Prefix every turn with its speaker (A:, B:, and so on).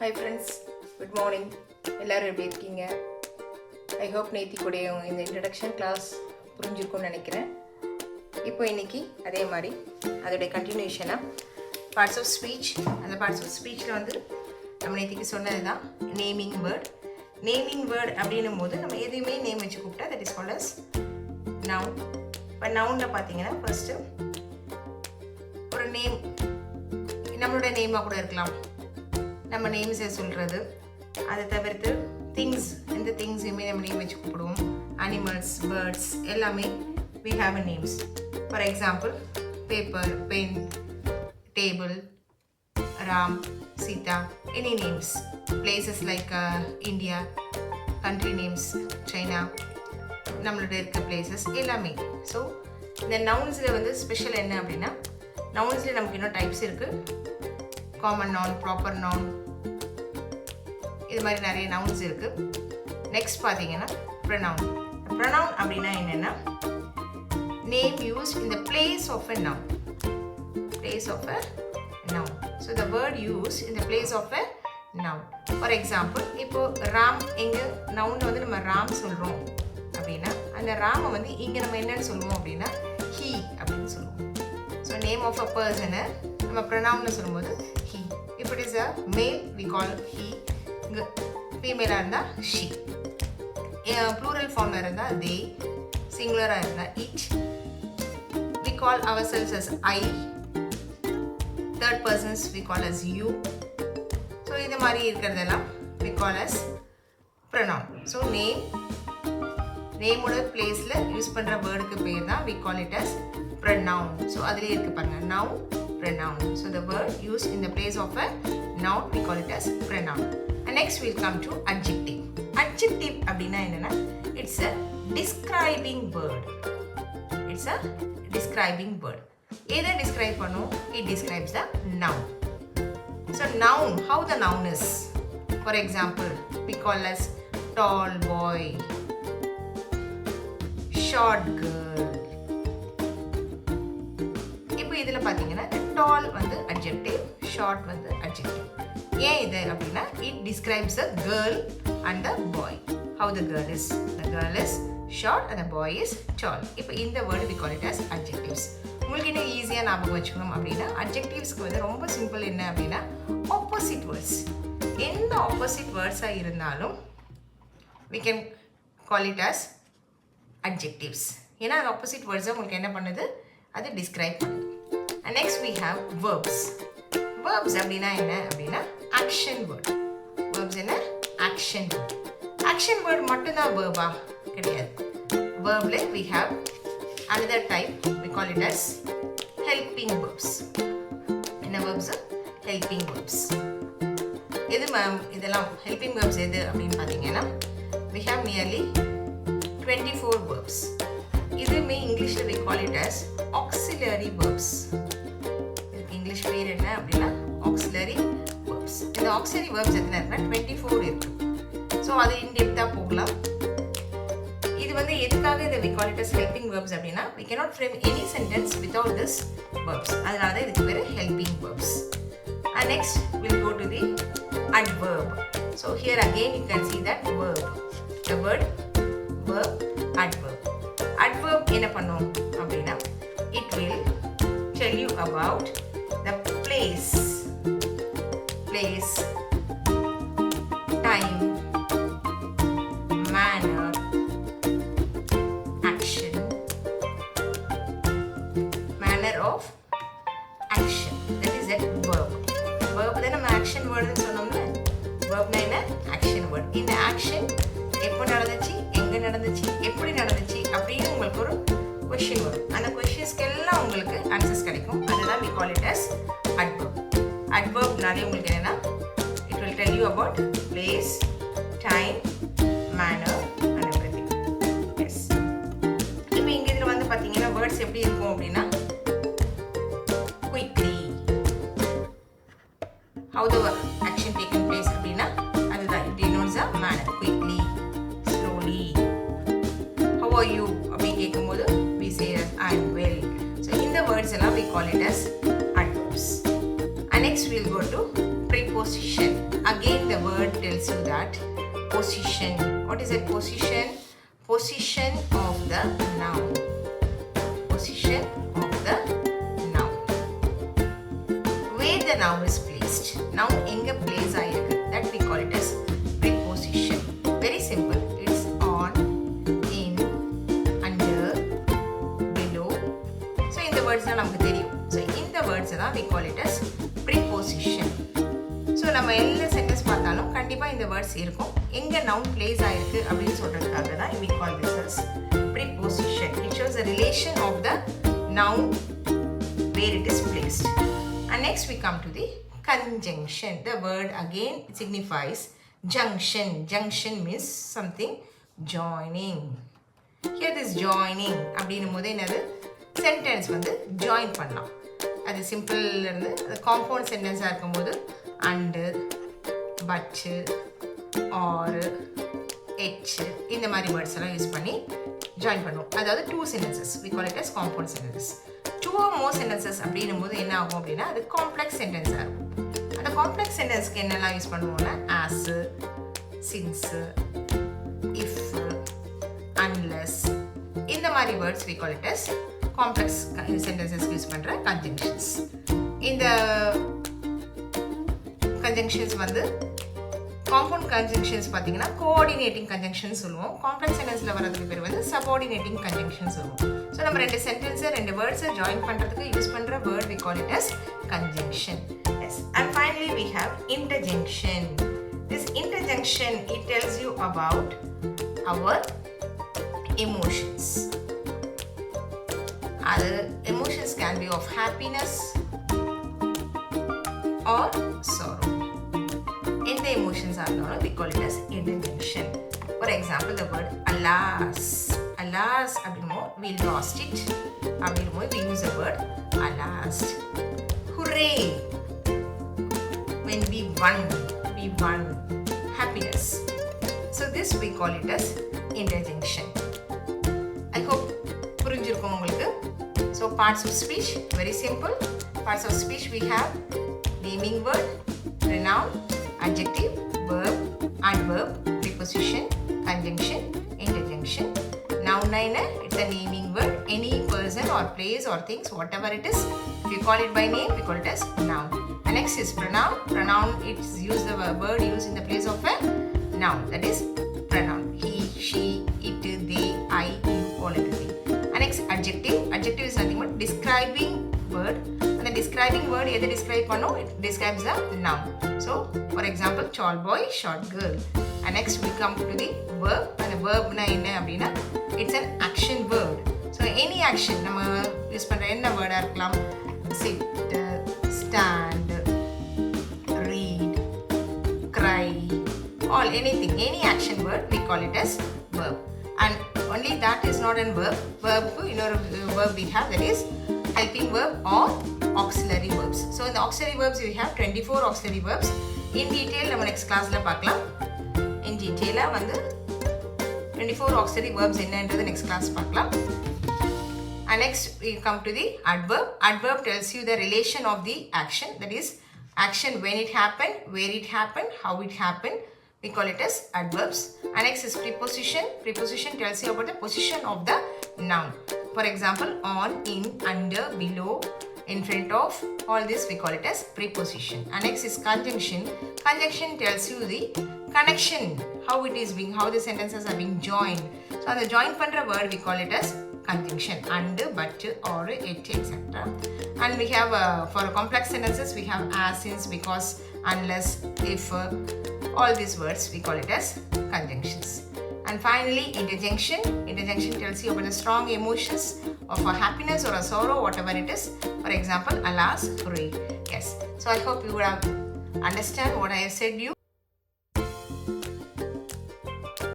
A: Hi friends, good morning. எல்லாரும் எப்படி இருக்கீங்க? I hope நேத்தி கூட இந்த introduction class புரிஞ்சிருக்கும்னு நினைக்கிறேன். இப்போ இன்னைக்கு அதே மாதிரி அதோட கண்டினியூஷனா parts of speech. அந்த parts of speechல வந்து நம்ம நேத்திக்கு சொன்னதுதான் naming word. Naming word அப்படின்னும் போது நம்ம எதையுமே நேம் வச்சு கூப்பிட்டா that is called as noun. இப்போ nounல பாத்தீங்கன்னா first ஒரு நேம் நம்மளோட நேமா கூட இருக்கலாம். நம்ம நேம்ஸை சொல்கிறது, அதை தவிர்த்து திங்ஸ், எந்த திங்ஸையுமே நம்ம நேம் வச்சு கூப்பிடுவோம். அனிமல்ஸ், பேர்ட்ஸ் எல்லாமே we have a names. For example, paper, pen, table, Ram, Sita, any names. Places like India, country names, China, நம்மளோட இருக்க places எல்லாமே. ஸோ இந்த நவுன்ஸில் வந்து ஸ்பெஷல் என்ன அப்படின்னா, நவுன்ஸில் நமக்கு இன்னும் டைப்ஸ் இருக்குது. காமன் நவுன், ப்ராப்பர் நவுன், இது மாதிரி நிறைய நவுன்ஸ் இருக்குது. நெக்ஸ்ட் பார்த்தீங்கன்னா ப்ரொனவுன். ப்ரொனவுன் அப்படின்னா என்னென்னா name use in the place of a noun. Place of a noun. So the word use in the place of a noun. For example, இப்போது ராம், எங்கள் நவுனில் வந்து நம்ம ராம் சொல்கிறோம் அப்படின்னா அந்த ராமை வந்து இங்கே நம்ம என்னன்னு சொல்லுவோம் அப்படின்னா ஹீ அப்படின்னு சொல்லுவோம். ஸோ நேம் ஆஃப் அ பர்சனை நம்ம ப்ரொனவுன்னு சொல்லும்போது he. If it is a male, we call he. ஃபீமேலாக இருந்தால் she. ப்ளூரல் ஃபார்மில் இருந்தால் they. சிங்குலராக இருந்தால் each. We call ourselves as I. Third persons we call as you. So இது மாதிரி இருக்கிறதெல்லாம் we call as pronoun. So நேமோட பிளேஸில் யூஸ் பண்ணுற வேர்டுக்கு பேர் தான் we call it as pronoun. So அதிலே இருக்கு பாருங்க, noun, pronoun. So the word used in the place of a noun we call it as pronoun. And next we'll come to adjective. Adjective அப்படின்னா என்னன்னா, it's a describing word. It's a describing word. எதை describe பண்ணும்? It describes the noun. So noun, how the noun is? For example, we call as tall boy, short girl. இப்போ இதில் பார்த்தீங்கன்னா டால் வந்து adjective, short வந்து adjective. ஏன் இது அப்படின்னா it describes a girl and the boy. How the girl is, the girl is short and the boy is tall. இப்போ இந்த word we call it as adjectives. உங்களுக்கு இன்னும் ஈஸியாக ஞாபகம் வச்சுக்கணும் அப்படின்னா அட்ஜெக்டிவ்ஸ்க்கு வந்து ரொம்ப சிம்பிள் என்ன அப்படின்னா ஆப்போசிட் வேர்ட்ஸ். எந்த ஆப்போசிட் வேர்ட்ஸாக இருந்தாலும் we can call it as adjectives. ஏன்னா அது ஆப்போசிட் வேர்ட்ஸை உங்களுக்கு என்ன பண்ணுது, அது டிஸ்கிரைப் பண்ணுது. And next we have verbs. Verbs அப்படின்னா என்ன அப்படின்னா action word. Verbs என்ன? Action word. Action word மட்டும்தான் verb-ஆ? கிடையாது. Verbல we have another type, we call it as helping verbs. என்ன verbs? Helping verbs. எது மேம் இதெல்லாம் helping verbs எது அப்படின்னு பார்த்தீங்கன்னா we have nearly 24 verbs. இதுமே இங்கிலீஷில் we call it as auxiliary verbs. இதுக்கு இங்கிலீஷ் பேர் என்ன அப்படின்னா auxiliary verbs. இந்த auxiliary verbs எத்தனை இருக்குன்னா 24 இருக்கு. ஸோ அது இன்டெப்த்தாக போகலாம். இது வந்து எதுக்காக இதை we call it as helping verbs அப்படின்னா we cannot frame any sentence without this verbs. அதனால தான் இதுக்கு பேர் helping verbs. And next we'll go to the adverb. So here again you can see that verb. The word verb, adverb. Adverb என்ன பண்ணும் அப்படின்னா it will tell you about the place, time, manner, action, manner of action. That is that verb. Verb தான் நம்ம action word சொன்னோம்ல. Verbனா என்ன? Action word. இந்த action எப்போ நடந்துச்சு, எங்கே நடந்துச்சு, எப்படி நடந்துச்சு அப்படின்னு உங்களுக்கு ஒரு கொஷின் வரும். அந்த கொஷின்ஸ்க்கு எல்லாம் உங்களுக்கு ஆன்சர்ஸ் கிடைக்கும். அதுதான் we call it as adverb. Adverbனாலே உங்களுக்கு என்னன்னா it will tell you about place, time, manner and everything. Yes. இப்போ இங்கே இதில் வந்து பார்த்தீங்கன்னா வேர்ட்ஸ் எப்படி இருக்கும் அப்படின்னா quickly, how the action taken place அப்படின்னா அதுதான் it denotes a manner. Quickly, slowly. How are you அப்படின்னு கேட்கும்போது we say that I am well. So இந்த words எல்லாம் we call it as adverbs. And next we'll go to preposition. again the word tells you that position. What is that position? Position of the noun. Position of the noun. Where the noun is placed. Noun enga place ஆயிருக்கு. That we call it as preposition. Very simple. It's on, in, under, below. So இந்த words நமக்கு தெரியும். So இந்த words தான் we call it as preposition. So நம்ம எல்லா sentence பார்த்தாலும் கண்டிப்பா இந்த வேர்ட்ஸ் இருக்கும். எங்க noun place ஆயிருக்கு அப்படினு சொல்றதுக்காக தான் we call this as preposition. It shows the relation of the noun where it is placed. And next we come to the conjunction. The word again signifies junction. Junction means something joining. Here this joining அப்படினும் போது என்னது sentence வந்து join பண்ணலாம். அது simple இருந்து compound சென்டென்ஸா இருக்கும்போது and, but, or, h இந்த மாதிரி வேர்ட்ஸ் எல்லாம் யூஸ் பண்ணி ஜாயின் பண்ணுவோம். அதாவது two sentences we call it as compound sentences. Two or more sentences அப்படினும் போது என்ன ஆகும் அப்படினா அது காம்ப்ளெக்ஸ் சென்டென்ஸா இருக்கும். அந்த காம்ப்ளெக்ஸ் சென்டென்ஸ்க்கு என்னெல்லாம் யூஸ் பண்ணுவோம்னா as, since, if, unless இந்த மாதிரி words we call it as complex sentences use பண்ற conjunctions. இந்த conjunctions வந்து compound conjunctions பாத்தீங்கன்னா coordinating conjunctions சொல்லுவோம். complex sentenceல வரதுக்கு பேர் வந்து subordinating conjunctions சொல்லுவோம். சோ நம்ம ரெண்டு சென்டென்ஸ் ரெண்டு வேர்ட்ஸ் ஜாயின் பண்றதுக்கு யூஸ் பண்ற word we call it as conjunction. Yes. And finally we have interjunction. This interjunction it tells you about our emotions. Other emotions can be of happiness or sorrow. In the emotions are known, we call it as interjunction. For example, the word alas. Alas, we lost it. We use the word alas. Hooray! When we won happiness. So this we call it as interjunction. I hope புரிஞ்சிருக்கும் உங்களுக்கு. So parts of speech, very simple. Parts of speech we have naming word, pronoun, adjective, verb, adverb, preposition, conjunction, interjunction. Noun it's a naming word. Any person or place or things, whatever it is, if you call it by name, we call it as noun. And next is pronoun. Pronoun it's used the word used in the place of a noun. That is pronoun. He, she, it, they, I, you, all everything. And next adjective. Adjective is nothing but describing word. And the describing word either describe panno, it describes the noun. So for example, tall boy, short girl. And next we come to the verb. And the verb na enna appadina it's an action word. So any action நம்ம use பண்ற என்ன வேர்டா இருக்கலாம் sit, stand, read, cry, all anything, any action word we call it as verb. And only that is not an verb. Verb verb we have, that is helping verb or auxiliary verbs. So in the auxiliary verbs we have 24 auxiliary verbs. In detail நம்ம next classல பார்க்கலாம். In detail வந்து 24 auxiliary verbs என்னன்றது next class பார்க்கலாம். And next we come to the adverb. Adverb tells you the relation of the action, that is action when it happened, where it happened, how it happened. We call it as adverbs. And next is preposition. Preposition tells you about the position of the noun. For example, on, in, under, below, in front of, all this we call it as preposition. And next is conjunction. Conjunction tells you the connection, how it is being, how the sentences are being joined. So on the join பண்ற word we call it as conjunction. And, but, or, it, etc. And we have for complex sentences we have as, since, because, unless, if, all these words we call it as conjunctions. And finally interjunction. Interjunction tells you about the strong emotions of a happiness or a sorrow, whatever it is. For example, alas, hooray. Yes. So I hope you would have understand what I have said you.